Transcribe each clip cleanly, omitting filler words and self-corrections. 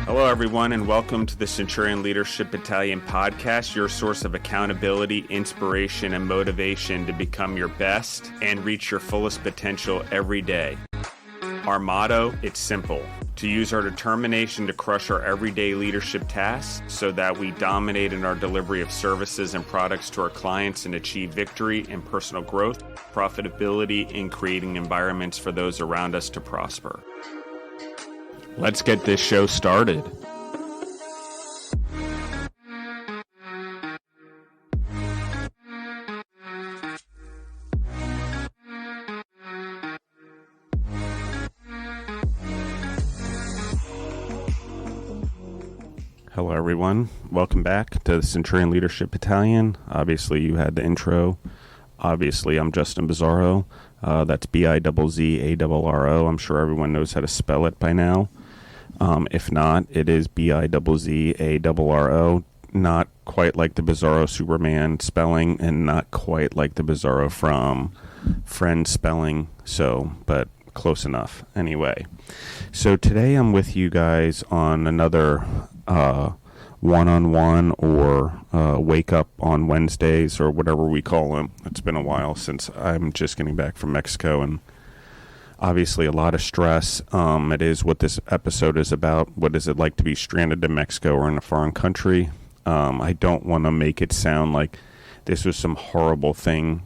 Hello, everyone, and welcome to the Centurion Leadership Battalion podcast, your source of accountability, inspiration, and motivation to become your best and reach your fullest potential every day. Our motto, it's simple: to use our determination to crush our everyday leadership tasks so that we dominate in our delivery of services and products to our clients and achieve victory in personal growth, profitability, and creating environments for those around us to prosper. Let's get this show started. Hello, everyone. Welcome back to the Centurion Leadership Battalion. Obviously, you had the intro. Obviously, I'm Justin Bizzarro. That's Bizzarro. I'm sure everyone knows how to spell it by now. If not, it is Bizzarro. Not quite like the Bizzarro Superman spelling, and not quite like the Bizzarro from Friends spelling. But close enough. Anyway, so today I'm with you guys on another one-on-one or wake up on Wednesdays or whatever we call them. It's been a while since I'm just getting back from Mexico, and obviously a lot of stress. It is what this episode is about. What is it like to be stranded in Mexico or in a foreign country? I don't want to make it sound like this was some horrible thing.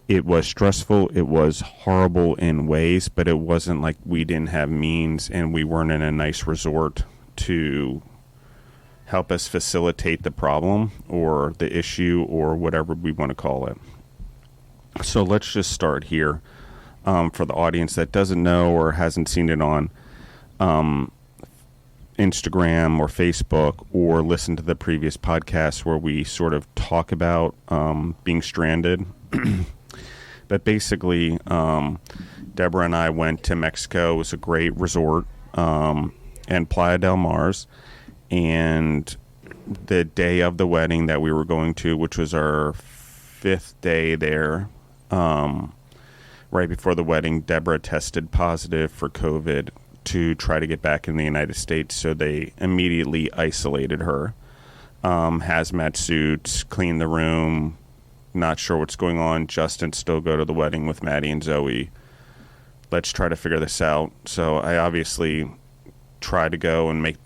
It was stressful. It was horrible in ways, but it wasn't like we didn't have means and we weren't in a nice resort to help us facilitate the problem or the issue or whatever we want to call it. So let's just start here. For the audience that doesn't know or hasn't seen it on Instagram or Facebook, or listen to the previous podcast where we sort of talk about being stranded. But basically, Deborah and I went to Mexico. It was a great resort in Playa del Mars. And the day of the wedding that we were going to, which was our 5th day there, right before the wedding, Deborah tested positive for COVID to try to get back in the United States, so they immediately isolated her. Hazmat suits, cleaned the room, not sure what's going on. Justin still go to the wedding with Maddie and Zoe. Let's try to figure this out. So I obviously try to go and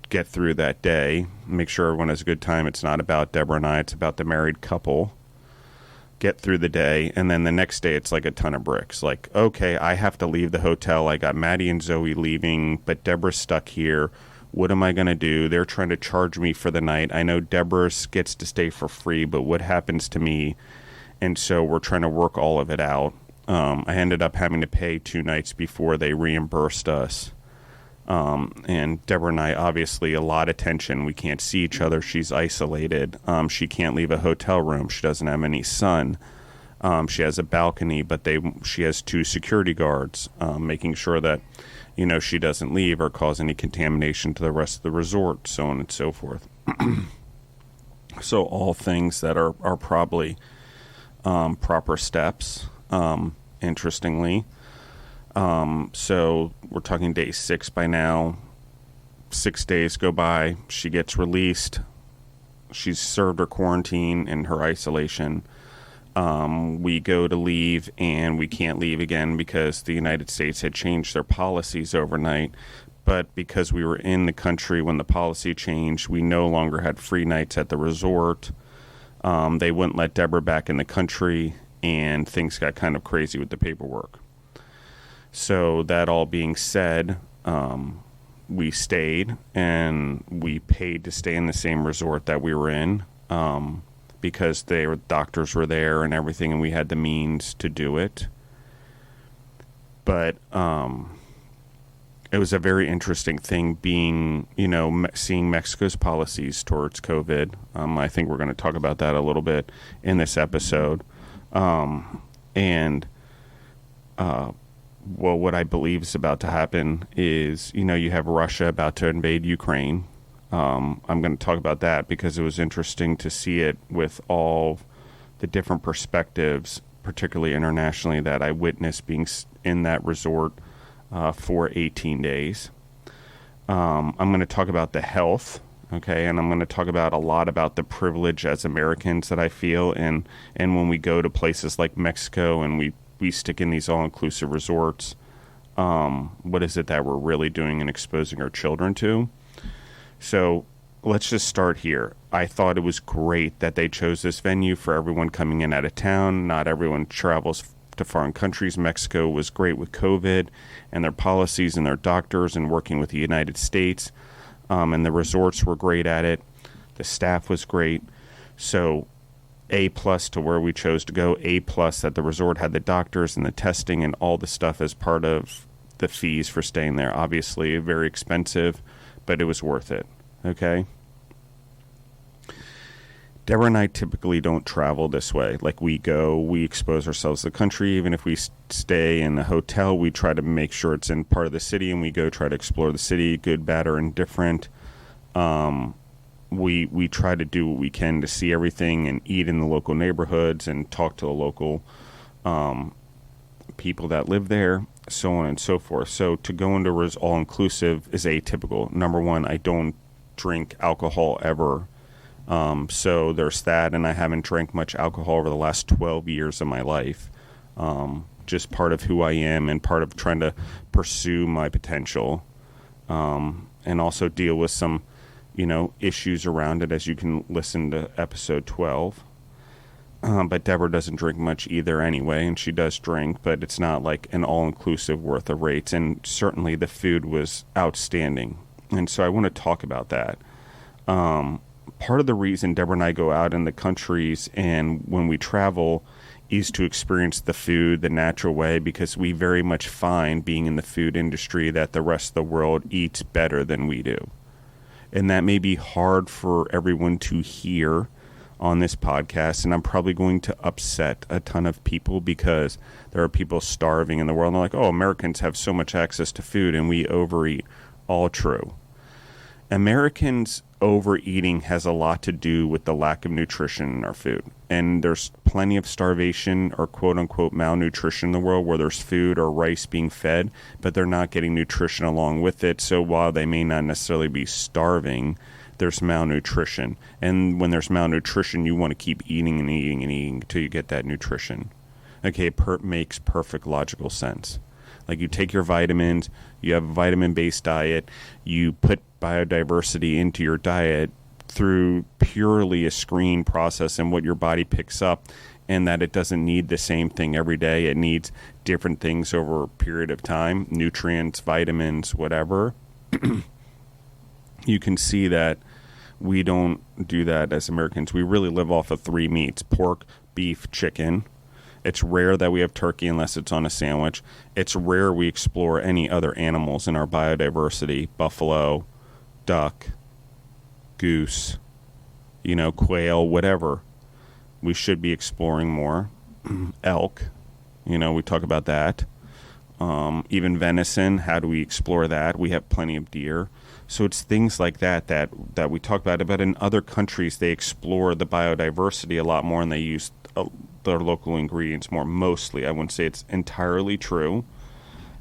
get through that day, make sure everyone has a good time. It's not about Deborah and I, it's about the married couple. Get through the day, and then the next day it's like a ton of bricks. Like, okay, I have to leave the hotel. I got Maddie and Zoe leaving, but Deborah's stuck here. What am I going to do? They're trying to charge me for the night. I know Deborah gets to stay for free, but what happens to me? And so we're trying to work all of it out. I ended up having to pay 2 nights before they reimbursed us. And Deborah and I, obviously, a lot of tension. We can't see each other. She's isolated. She can't leave a hotel room. She doesn't have any sun. She has a balcony, but she has 2 security guards, making sure that, she doesn't leave or cause any contamination to the rest of the resort, so on and so forth. So all things that are probably proper steps, interestingly. So we're talking day 6 by now. 6 days go by. She gets released. She's served her quarantine and her isolation. We go to leave, and we can't leave again because the United States had changed their policies overnight. But because we were in the country when the policy changed, we no longer had free nights at the resort. They wouldn't let Deborah back in the country, and things got kind of crazy with the paperwork. So that all being said, we stayed, and we paid to stay in the same resort that we were in, because doctors were there and everything, and we had the means to do it. But it was a very interesting thing being, seeing Mexico's policies towards COVID. I think we're going to talk about that a little bit in this episode. Well, what I believe is about to happen is, you have Russia about to invade Ukraine. I'm going to talk about that because it was interesting to see it with all the different perspectives, particularly internationally, that I witnessed being in that resort for 18 days. I'm going to talk about the health, okay, and I'm going to talk about a lot about the privilege as Americans that I feel, and when we go to places like Mexico and we stick in these all-inclusive resorts, what is it that we're really doing and exposing our children to? So let's just start here. I thought it was great that they chose this venue for everyone coming in out of town. Not everyone travels to foreign countries. Mexico was great with COVID and their policies and their doctors and working with the United States. And the resorts were great at it. The staff was great. So A+ to where we chose to go. A+ that the resort had the doctors and the testing and all the stuff as part of the fees for staying there. Obviously very expensive, but it was worth it. Okay. Deborah and I typically don't travel this way. Like, we expose ourselves to the country. Even if we stay in a hotel, we try to make sure it's in part of the city, and we go try to explore the city, good, bad, or indifferent. We try to do what we can to see everything and eat in the local neighborhoods and talk to the local people that live there, so on and so forth. So to go into all-inclusive is atypical. Number one, I don't drink alcohol ever. So there's that, and I haven't drank much alcohol over the last 12 years of my life. Just part of who I am and part of trying to pursue my potential, and also deal with some, issues around it, as you can listen to episode 12. But Deborah doesn't drink much either anyway, and she does drink, but it's not like an all-inclusive worth of rates, and certainly the food was outstanding. And so I want to talk about that. Part of the reason Deborah and I go out in the countries and when we travel is to experience the food the natural way, because we very much find, being in the food industry, that the rest of the world eats better than we do. And that may be hard for everyone to hear on this podcast, and I'm probably going to upset a ton of people, because there are people starving in the world, and they're like, oh, Americans have so much access to food and we overeat. All true. Americans overeating has a lot to do with the lack of nutrition in our food. And there's plenty of starvation or quote-unquote malnutrition in the world, where there's food or rice being fed, but they're not getting nutrition along with it. So while they may not necessarily be starving, there's malnutrition. And when there's malnutrition, you want to keep eating and eating and eating until you get that nutrition. Okay, makes perfect logical sense. Like, you take your vitamins, you have a vitamin-based diet, you put biodiversity into your diet through purely a screen process and what your body picks up, and that it doesn't need the same thing every day. It needs different things over a period of time, nutrients, vitamins, whatever. You can see that we don't do that as Americans. We really live off of 3 meats: pork, beef, chicken. It's rare that we have turkey unless it's on a sandwich. It's rare we explore any other animals in our biodiversity: buffalo, duck, goose, quail, whatever. We should be exploring more. Elk, we talk about that. Even venison, how do we explore that? We have plenty of deer. So it's things like that we talk about. But in other countries, they explore the biodiversity a lot more, and they use their local ingredients more. Mostly, I wouldn't say it's entirely true.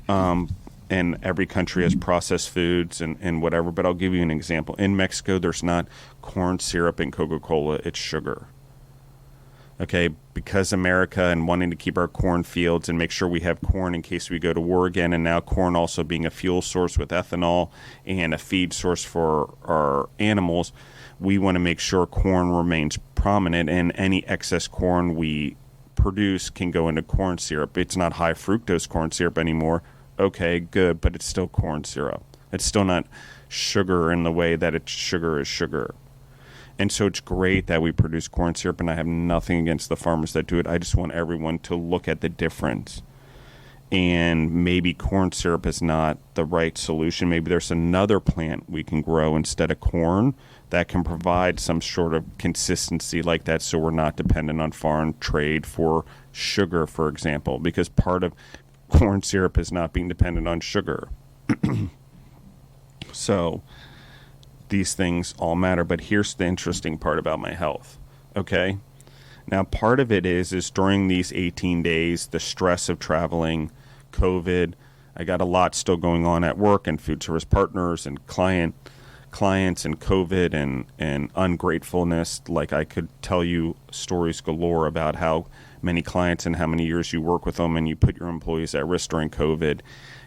And every country has processed foods and whatever. But I'll give you an example. In Mexico, there's not corn syrup in Coca-Cola. It's sugar. Okay, because America and wanting to keep our corn fields and make sure we have corn in case we go to war again, and now corn also being a fuel source with ethanol and a feed source for our animals, we want to make sure corn remains prominent, and any excess corn we produce can go into corn syrup. It's not high fructose corn syrup anymore. Okay, good, but it's still corn syrup. It's still not sugar in the way that sugar is sugar. And so it's great that we produce corn syrup, and I have nothing against the farmers that do it. I just want everyone to look at the difference. And maybe corn syrup is not the right solution. Maybe there's another plant we can grow instead of corn that can provide some sort of consistency like that, so we're not dependent on foreign trade for sugar, for example, because part of corn syrup is not being dependent on sugar. So these things all matter, but here's the interesting part about my health. Okay, now part of it is during these 18 days, the stress of traveling, COVID, I got a lot still going on at work and food service partners and clients and COVID and ungratefulness. Like, I could tell you stories galore about how many clients and how many years you work with them and you put your employees at risk during COVID.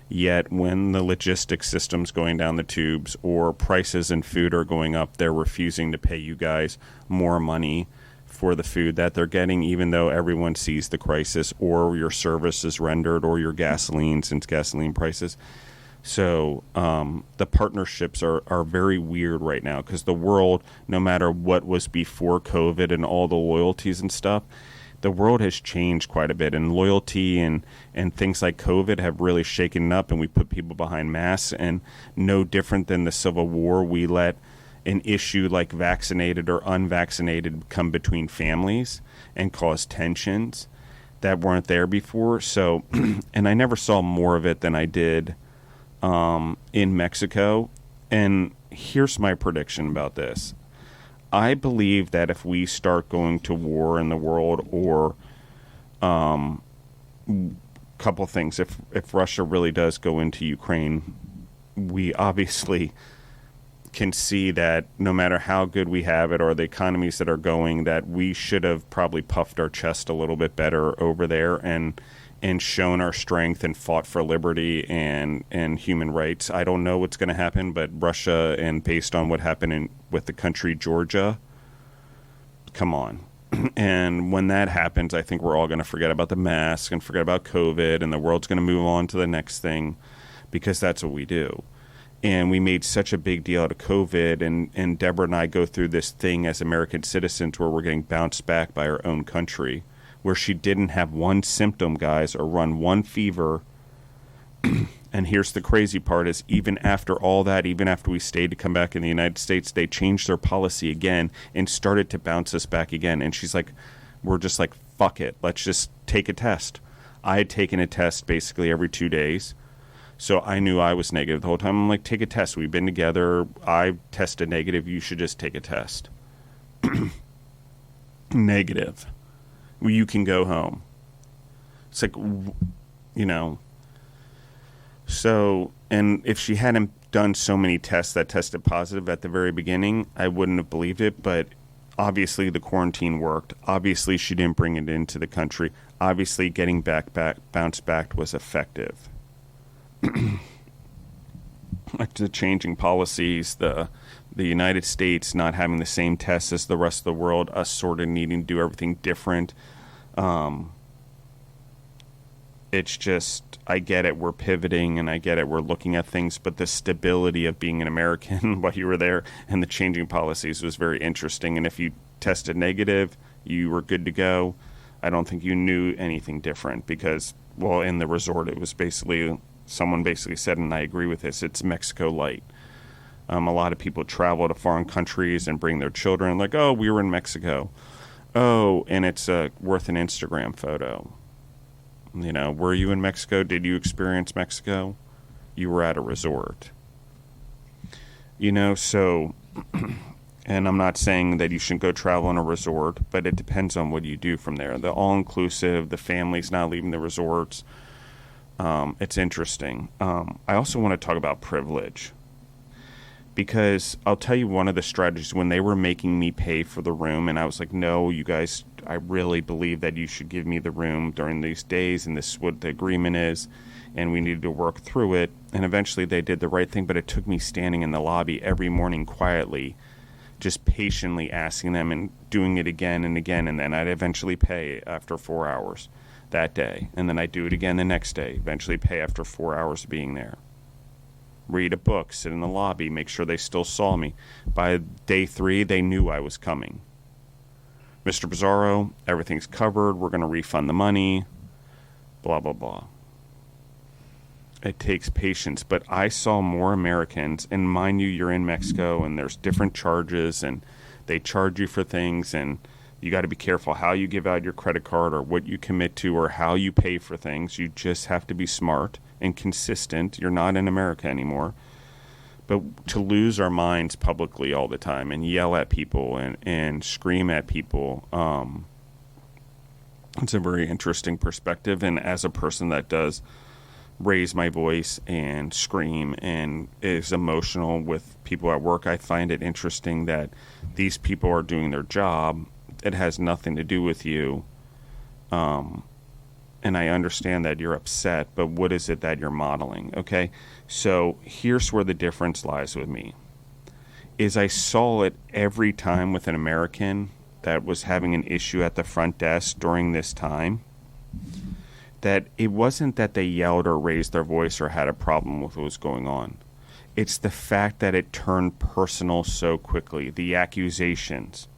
Yet when the logistics system's going down the tubes or prices in food are going up, they're refusing to pay you guys more money for the food that they're getting, even though everyone sees the crisis, or your service is rendered, or your gasoline, since gasoline prices. So the partnerships are very weird right now, because the world, no matter what was before COVID and all the loyalties and stuff, the world has changed quite a bit, and loyalty and things like COVID have really shaken up, and we put people behind masks. And no different than the Civil War, we let an issue like vaccinated or unvaccinated come between families and cause tensions that weren't there before. So, and I never saw more of it than I did in Mexico. And here's my prediction about this. I believe that if we start going to war in the world, or couple things, if Russia really does go into Ukraine, we obviously can see that no matter how good we have it or the economies that are going, that we should have probably puffed our chest a little bit better over there and shown our strength and fought for liberty and human rights. I don't know what's going to happen, but Russia, and based on what happened with the country Georgia, come on. And when that happens, I think we're all going to forget about the mask and forget about COVID, and the world's going to move on to the next thing, because that's what we do. And we made such a big deal out of COVID, and Deborah and I go through this thing as American citizens where we're getting bounced back by our own country, where she didn't have one symptom, guys, or run one fever. And here's the crazy part is, even after all that, even after we stayed to come back in the United States, they changed their policy again and started to bounce us back again. And she's like, we're just like, fuck it, let's just take a test. I had taken a test basically every 2 days. So I knew I was negative the whole time. I'm like, take a test. We've been together. I tested negative. You should just take a test. Negative. Well, you can go home. It's like, you know. So, and if she hadn't done so many tests that tested positive at the very beginning, I wouldn't have believed it. But obviously the quarantine worked. Obviously she didn't bring it into the country. Obviously getting bounced back was effective. Like the changing policies, the United States not having the same tests as the rest of the world, us sort of needing to do everything different. It's just, I get it, we're pivoting, and I get it, we're looking at things, but the stability of being an American while you were there and the changing policies was very interesting. And if you tested negative, you were good to go. I don't think you knew anything different, because, well, in the resort, it was basically, someone basically said, and I agree with this, it's Mexico light. A lot of people travel to foreign countries and bring their children, like, oh, we were in Mexico. Oh, and it's worth an Instagram photo. You know, were you in Mexico? Did you experience Mexico? You were at a resort. You know, so, and I'm not saying that you shouldn't go travel on a resort, but it depends on what you do from there. The all-inclusive, the families not leaving the resorts, it's interesting. I also want to talk about privilege, because I'll tell you one of the strategies when they were making me pay for the room, and I was like, no, you guys, I really believe that you should give me the room during these days, and this is what the agreement is, and we needed to work through it. And eventually they did the right thing, but it took me standing in the lobby every morning quietly, just patiently asking them and doing it again and again, and then I'd eventually pay after 4 hours that day, and then I'd do it again the next day, eventually pay after 4 hours of being there. Read a book, sit in the lobby, make sure they still saw me. By day 3, they knew I was coming. Mr. Bizzarro, everything's covered, we're going to refund the money, blah, blah, blah. It takes patience, but I saw more Americans, and mind you, you're in Mexico, and there's different charges, and they charge you for things, and you got to be careful how you give out your credit card or what you commit to or how you pay for things. You just have to be smart and consistent. You're not in America anymore. But to lose our minds publicly all the time and yell at people and scream at people, it's a very interesting perspective. And as a person that does raise my voice and scream and is emotional with people at work. I find it interesting that these people are doing their job. It has nothing to do with you. And I understand that you're upset, but what is it that you're modeling? Okay, so here's where the difference lies with me. Is I saw it every time with an American that was having an issue at the front desk during this time, that it wasn't that they yelled or raised their voice or had a problem with what was going on. It's the fact that it turned personal so quickly. The accusations,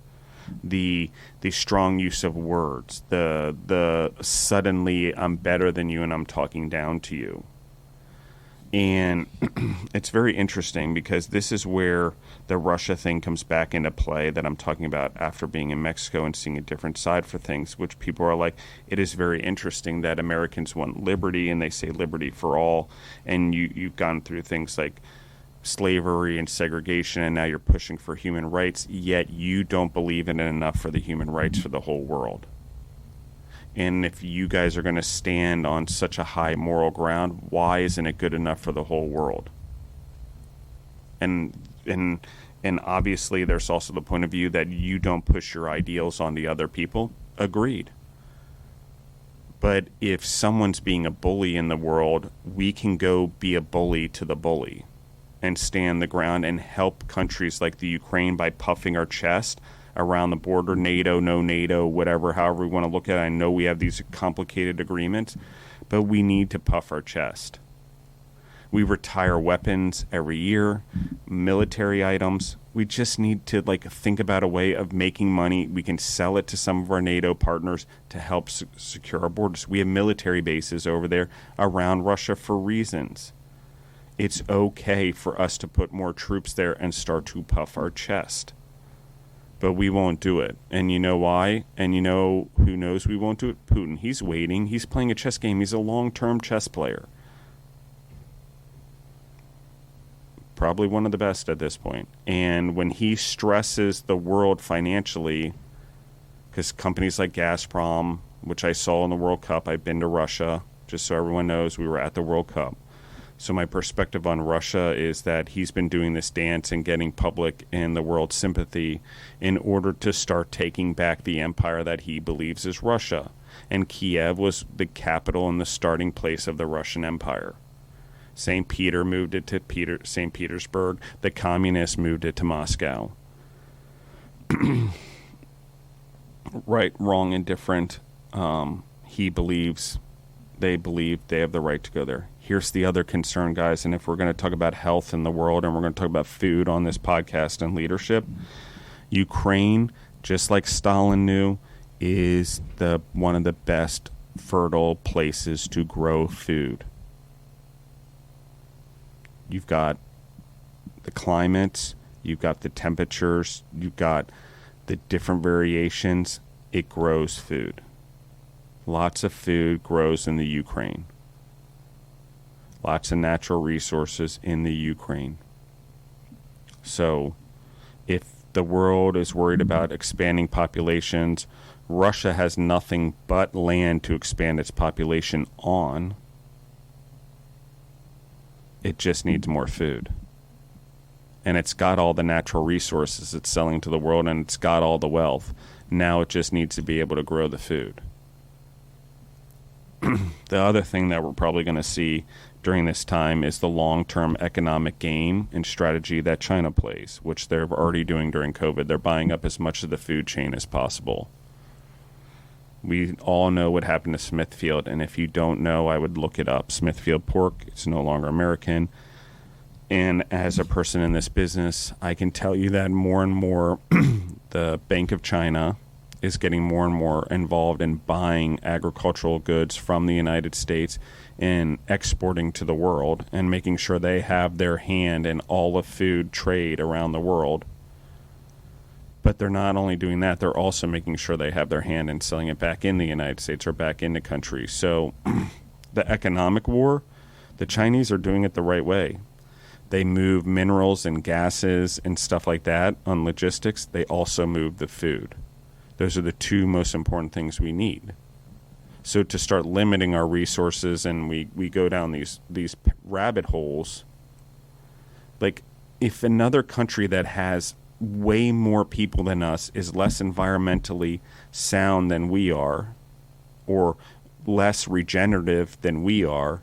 the strong use of words, the suddenly I'm better than you and I'm talking down to you. And it's very interesting because this is where the Russia thing comes back into play that I'm talking about after being in Mexico and seeing a different side for things, which people are like, it is very interesting that Americans want liberty and they say liberty for all. And you've gone through things like slavery and segregation, and now you're pushing for human rights, yet you don't believe in it enough for the human rights for the whole world. And if you guys are going to stand on such a high moral ground, why isn't it good enough for the whole world? And obviously there's also the point of view that you don't push your ideals on the other people. Agreed. But if someone's being a bully in the world, we can go be a bully to the bully and stand the ground and help countries like the Ukraine by puffing our chest around the border, NATO, no NATO, whatever, however we want to look at it. I know we have these complicated agreements, but we need to puff our chest. We retire weapons every year, military items. We just need to think about a way of making money. We can sell it to some of our NATO partners to help secure our borders. We have military bases over there around Russia for reasons. It's okay for us to put more troops there and start to puff our chest. But we won't do it. And you know why? And you know who knows we won't do it? Putin. He's waiting. He's playing a chess game. He's a long-term chess player. Probably one of the best at this point. And when he stresses the world financially, because companies like Gazprom, which I saw in the World Cup, I've been to Russia, just so everyone knows we were at the World Cup. So my perspective on Russia is that he's been doing this dance and getting public and the world sympathy in order to start taking back the empire that he believes is Russia. And Kiev was the capital and the starting place of the Russian Empire. St. Peter moved it to St. Petersburg. The communists moved it to Moscow. Right, wrong, and different. He believes, they believe they have the right to go there. Here's the other concern, guys, and if we're going to talk about health in the world and we're going to talk about food on this podcast and leadership, Ukraine, just like Stalin knew, is one of the best fertile places to grow food. You've got the climates, you've got the temperatures, you've got the different variations. It grows food. Lots of food grows in the Ukraine. Lots of natural resources in the Ukraine. So if the world is worried about expanding populations, Russia has nothing but land to expand its population on. It just needs more food. And it's got all the natural resources it's selling to the world, and it's got all the wealth. Now it just needs to be able to grow the food. The other thing that we're probably going to see during this time is the long-term economic game and strategy that China plays, which they're already doing during COVID. They're buying up as much of the food chain as possible. We all know what happened to Smithfield, and if you don't know, I would look it up. Smithfield Pork, it's no longer American. And as a person in this business, I can tell you that more and more the Bank of China is getting more and more involved in buying agricultural goods from the United States and exporting to the world and making sure they have their hand in all of food trade around the world. But they're not only doing that, they're also making sure they have their hand in selling it back in the United States or back into countries. So the economic war, the Chinese are doing it the right way. They move minerals and gases and stuff like that on logistics. They also move the food. Those are the two most important things we need. So to start limiting our resources, and we go down these rabbit holes, like if another country that has way more people than us is less environmentally sound than we are, or less regenerative than we are,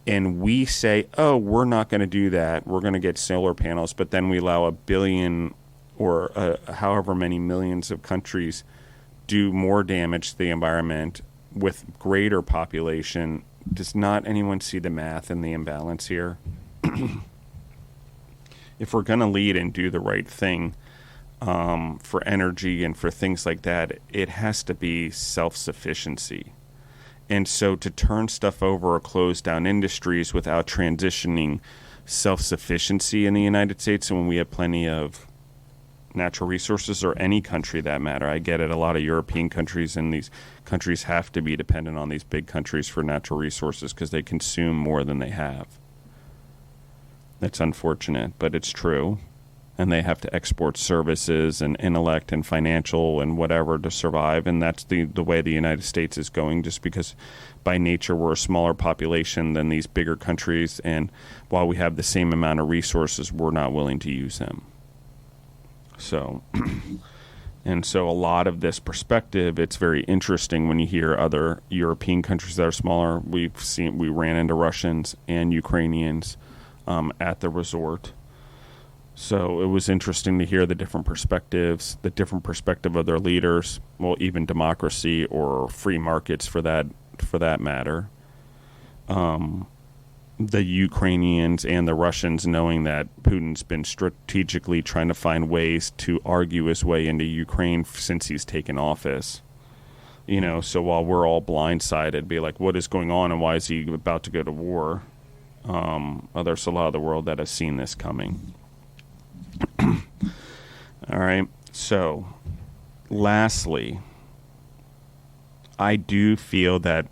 and we say, oh, we're not going to do that, we're going to get solar panels, but then we allow a billion or however many millions of countries do more damage to the environment with greater population, does not anyone see the math and the imbalance here? If we're going to lead and do the right thing for energy and for things like that, it has to be self-sufficiency. And so to turn stuff over or close down industries without transitioning self-sufficiency in the United States, and when we have plenty of natural resources, or any country that matter. I get it. A lot of European countries, and these countries have to be dependent on these big countries for natural resources because they consume more than they have. That's unfortunate, but it's true. And they have to export services and intellect and financial and whatever to survive. And that's the way the United States is going, just because by nature we're a smaller population than these bigger countries. And while we have the same amount of resources, we're not willing to use them. So, and so a lot of this perspective, it's very interesting when you hear other European countries that are smaller. We ran into Russians and Ukrainians at the resort. So it was interesting to hear the different perspectives, the different perspective of their leaders, well, even democracy or free markets for that matter. The Ukrainians and the Russians knowing that Putin's been strategically trying to find ways to argue his way into Ukraine since he's taken office. So while we're all blindsided, be like, what is going on and why is he about to go to war? There's a lot of the world that has seen this coming. All right. So lastly, I do feel that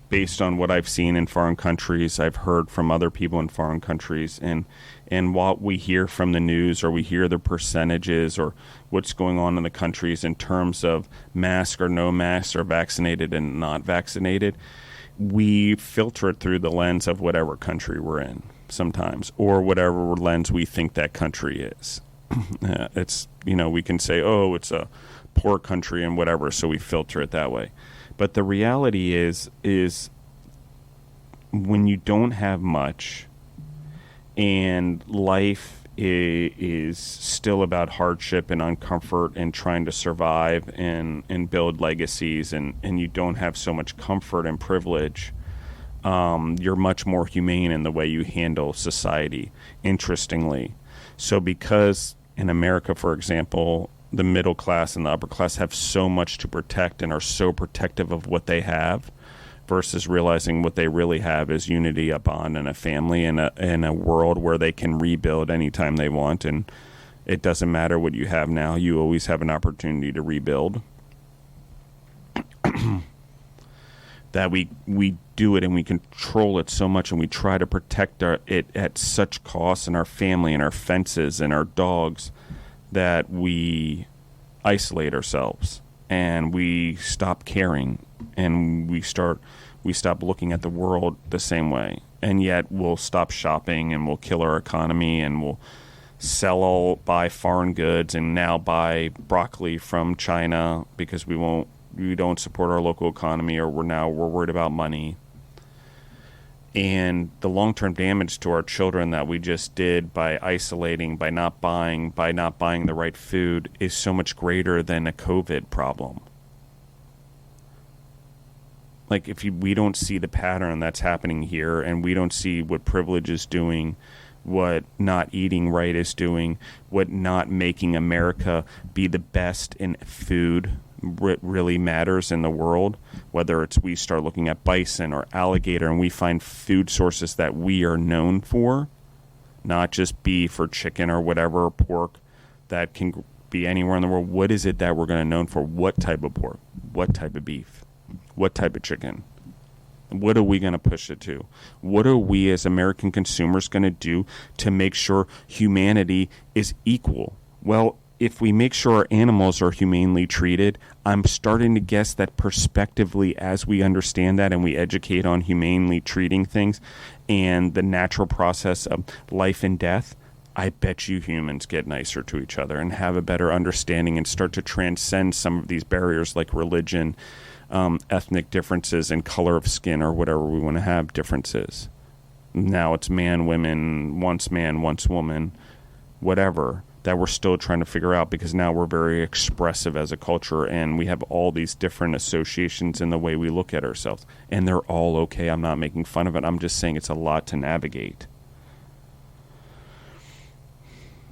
based on what I've seen in foreign countries, I've heard from other people in foreign countries, and what we hear from the news, or we hear the percentages or what's going on in the countries in terms of mask or no mask, or vaccinated and not vaccinated, we filter it through the lens of whatever country we're in sometimes, or whatever lens we think that country is. It's, we can say, oh, it's a poor country and whatever, so we filter it that way. But the reality is when you don't have much and life is still about hardship and uncomfort and trying to survive and build legacies, and you don't have so much comfort and privilege, you're much more humane in the way you handle society, interestingly. So because in America, for example, the middle class and the upper class have so much to protect and are so protective of what they have, versus realizing what they really have is unity, a bond, and a family, and a world where they can rebuild anytime they want. And it doesn't matter what you have now. You always have an opportunity to rebuild. That we do it and we control it so much, and we try to protect it at such cost, and our family and our fences and our dogs, that we isolate ourselves and we stop caring, and we stop looking at the world the same way. And yet we'll stop shopping, and we'll kill our economy, and we'll buy foreign goods, and now buy broccoli from China because we don't support our local economy, or we're worried about money. And the long-term damage to our children that we just did by isolating, by not buying the right food, is so much greater than a COVID problem. Like, we don't see the pattern that's happening here, and we don't see what privilege is doing, what not eating right is doing, what not making America be the best in food really matters in the world, whether it's we start looking at bison or alligator, and we find food sources that we are known for, not just beef or chicken or whatever, or pork, that can be anywhere in the world. What is it that we're going to known for? What type of pork? What type of beef? What type of chicken? What are we going to push it to? What are we as American consumers going to do to make sure humanity is equal? Well, if we make sure our animals are humanely treated, I'm starting to guess that prospectively, as we understand that and we educate on humanely treating things and the natural process of life and death, I bet you humans get nicer to each other and have a better understanding and start to transcend some of these barriers like religion, ethnic differences, and color of skin, or whatever we want to have differences. Now it's man, once woman, whatever, that we're still trying to figure out, because now we're very expressive as a culture and we have all these different associations in the way we look at ourselves. And they're all okay. I'm not making fun of it. I'm just saying it's a lot to navigate.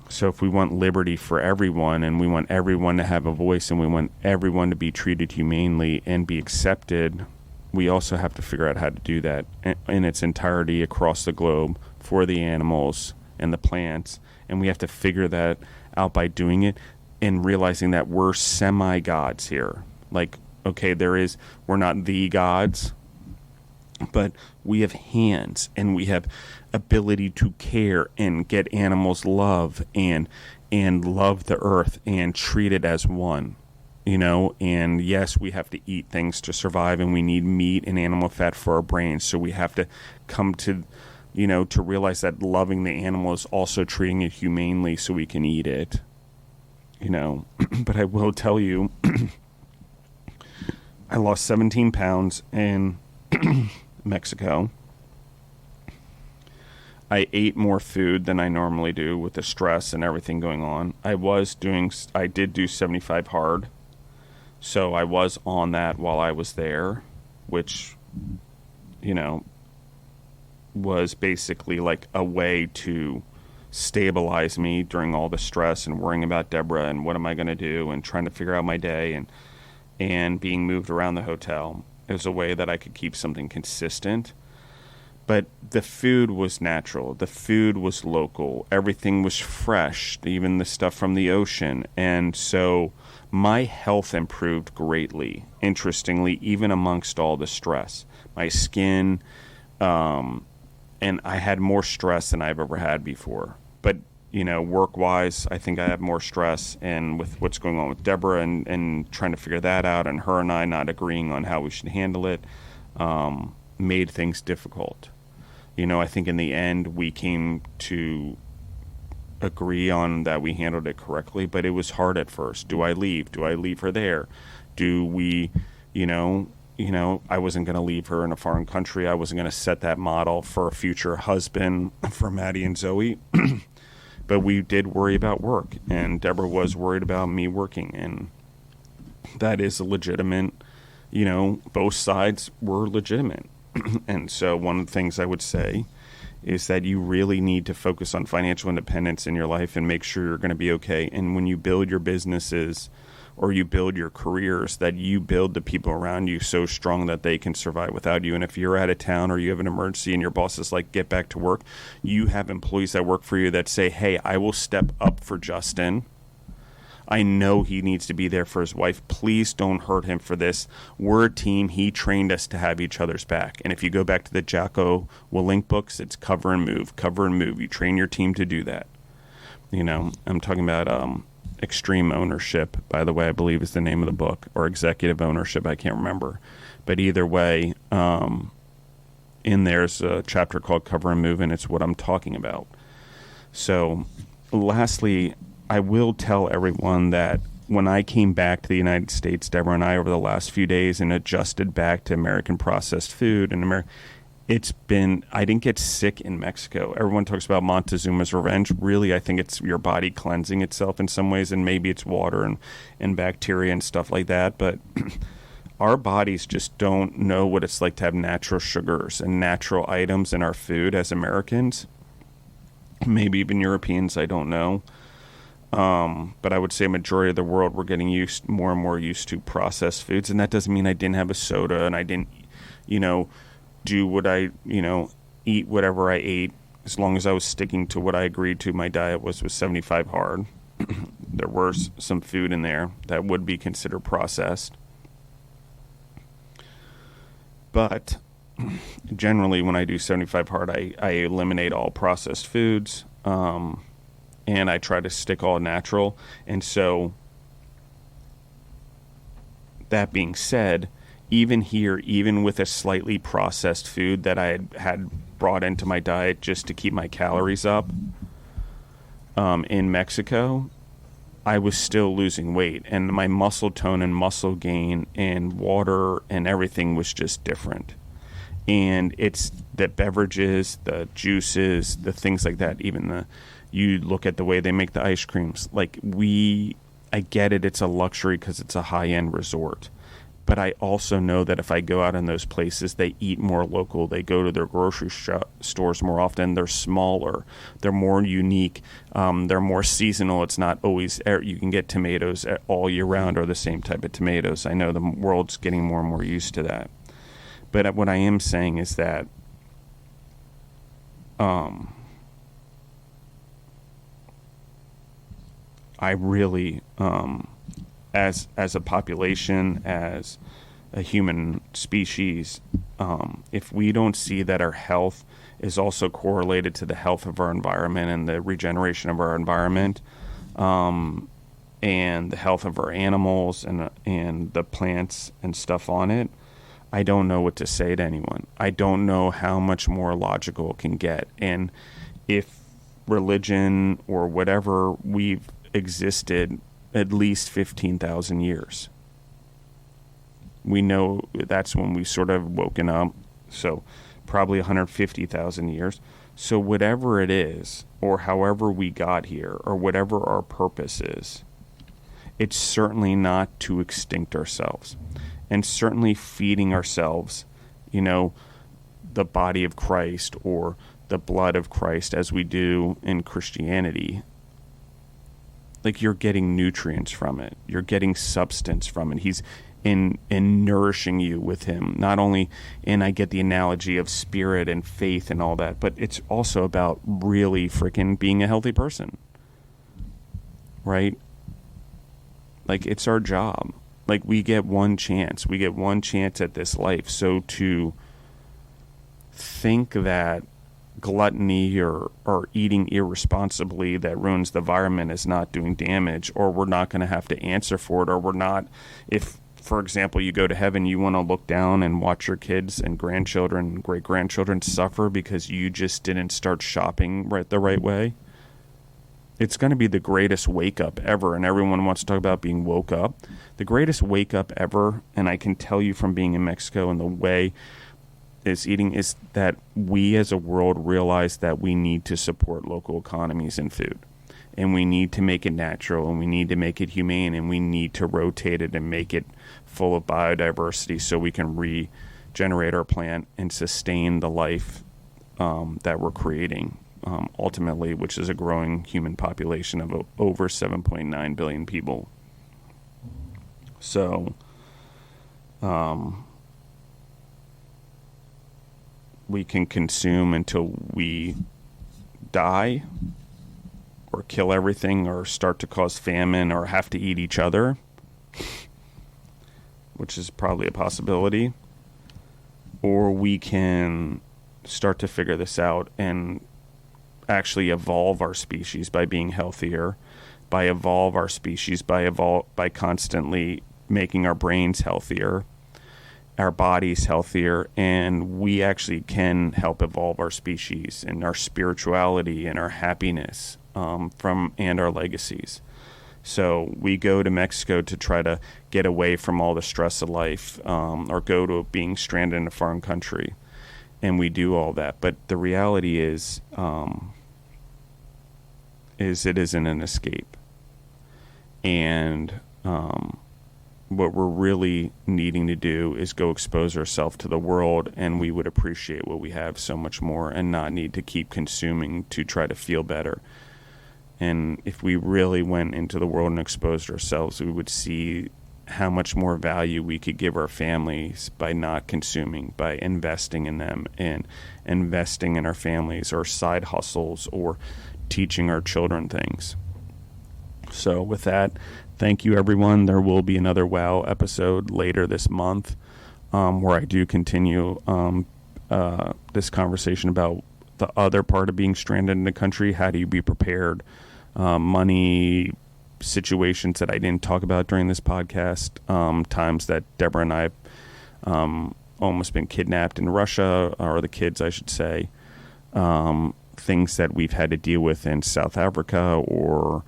So if we want liberty for everyone, and we want everyone to have a voice, and we want everyone to be treated humanely and be accepted, we also have to figure out how to do that in its entirety across the globe for the animals and the plants. And we have to figure that out by doing it and realizing that we're semi-gods here. Like, okay, we're not the gods, but we have hands and we have ability to care and get animals love and love the earth and treat it as one. And yes, we have to eat things to survive, and we need meat and animal fat for our brains. So we have to come to, to realize that loving the animal is also treating it humanely so we can eat it, But I will tell you, I lost 17 pounds in Mexico. I ate more food than I normally do with the stress and everything going on. I did do 75 hard. So I was on that while I was there, which, was basically like a way to stabilize me during all the stress and worrying about Deborah and what am I going to do and trying to figure out my day and being moved around the hotel. It was a way that I could keep something consistent. But the food was natural. The food was local. Everything was fresh, even the stuff from the ocean. And so my health improved greatly, interestingly, even amongst all the stress. My skin, and I had more stress than I've ever had before. But, work-wise, I think I have more stress, and with what's going on with Deborah and trying to figure that out, and her and I not agreeing on how we should handle it, made things difficult. I think in the end we came to agree on that we handled it correctly, but it was hard at first. Do I leave? Do I leave her there? Do we, I wasn't going to leave her in a foreign country. I wasn't going to set that model for a future husband for Maddie and Zoe. But we did worry about work, and Deborah was worried about me working, and that is a legitimate, both sides were legitimate. And so one of the things I would say is that you really need to focus on financial independence in your life and make sure you're going to be okay. And when you build your businesses or you build your careers, that you build the people around you so strong that they can survive without you. And if you're out of town or you have an emergency and your boss is like, get back to work, you have employees that work for you that say, hey, I will step up for Justin. I know he needs to be there for his wife. Please don't hurt him for this. We're a team. He trained us to have each other's back. And if you go back to the Jocko Willink books, it's cover and move, cover and move. You train your team to do that. I'm talking about extreme ownership, by the way, I believe is the name of the book, or executive ownership. I can't remember. But either way, in there's a chapter called Cover and Move, and it's what I'm talking about. So lastly, I will tell everyone that when I came back to the United States, Deborah and I, over the last few days and adjusted back to American processed food and I didn't get sick in Mexico. Everyone talks about Montezuma's revenge. Really, I think it's your body cleansing itself in some ways, and maybe it's water and bacteria and stuff like that. But our bodies just don't know what it's like to have natural sugars and natural items in our food as Americans. Maybe even Europeans, I don't know. But I would say majority of the world, we're getting more and more used to processed foods. And that doesn't mean I didn't have a soda and I didn't, do what I, eat whatever I ate, as long as I was sticking to what I agreed to. My diet was 75 hard. There was some food in there that would be considered processed. But generally when I do 75 hard, I eliminate all processed foods. and I try to stick all natural. And so, that being said, even here, even with a slightly processed food that I had brought into my diet just to keep my calories up, in Mexico, I was still losing weight, and my muscle tone and muscle gain and water and everything was just different. And it's the beverages, the juices, the things like that. Even you look at the way they make the ice creams. Like, I get it. It's a luxury because it's a high-end resort. But I also know that if I go out in those places, they eat more local. They go to their grocery stores more often. They're smaller. They're more unique. They're more seasonal. It's not always, you can get tomatoes all year round or the same type of tomatoes. I know the world's getting more and more used to that. But what I am saying is that I really, as a population, as a human species, if we don't see that our health is also correlated to the health of our environment and the regeneration of our environment, and the health of our animals and the plants and stuff on it, I don't know what to say to anyone. I don't know how much more logical it can get. And if religion or whatever, we've existed at least 15,000 years. We know that's when we sort of woken up. So probably 150,000 years. So whatever it is, or however we got here, or whatever our purpose is, it's certainly not to extinct ourselves. And certainly feeding ourselves, the body of Christ or the blood of Christ as we do in Christianity. Like, you're getting nutrients from it. You're getting substance from it. He's in nourishing you with him. Not only, and I get the analogy of spirit and faith and all that, but it's also about really freaking being a healthy person. Right? Like, it's our job. Like, we get one chance. We get one chance at this life. So to think that gluttony or eating irresponsibly that ruins the environment is not doing damage, or we're not going to have to answer for it, or we're not, if, for example, you go to heaven, you want to look down and watch your kids and grandchildren and great-grandchildren suffer because you just didn't start shopping the right way. It's going to be the greatest wake-up ever, and everyone wants to talk about being woke up. The greatest wake-up ever, and I can tell you from being in Mexico and the way is eating, is that we as a world realize that we need to support local economies in food. And we need to make it natural, and we need to make it humane, and we need to rotate it and make it full of biodiversity so we can regenerate our plant and sustain the life that we're creating. Ultimately, which is a growing human population of over 7.9 billion people. So, we can consume until we die, or kill everything, or start to cause famine, or have to eat each other, which is probably a possibility. Or we can start to figure this out and actually evolve our species by being healthier, by constantly making our brains healthier, our bodies healthier, and we actually can help evolve our species and our spirituality and our happiness and our legacies. So we go to Mexico to try to get away from all the stress of life, or go to being stranded in a foreign country, and we do all that. But the reality is it isn't an escape. And what we're really needing to do is go expose ourselves to the world, and we would appreciate what we have so much more and not need to keep consuming to try to feel better. And if we really went into the world and exposed ourselves, we would see how much more value we could give our families by not consuming, by investing in them and investing in our families, or side hustles, or teaching our children things. So with that, thank you, everyone. There will be another WOW episode later this month, where I do continue this conversation about the other part of being stranded in the country. How do you be prepared money situations that I didn't talk about during this podcast, times that Deborah and I have almost been kidnapped in Russia, or the kids, I should say, things that we've had to deal with in South Africa, or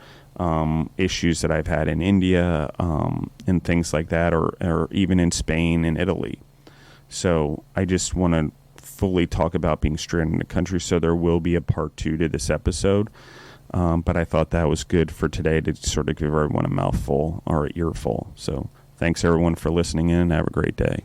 issues that I've had in India, and things like that, or even in Spain and Italy. So I just want to fully talk about being stranded in the country, so there will be a part 2 to this episode. But I thought that was good for today to sort of give everyone a mouthful or an earful. So thanks everyone for listening in. Have a great day.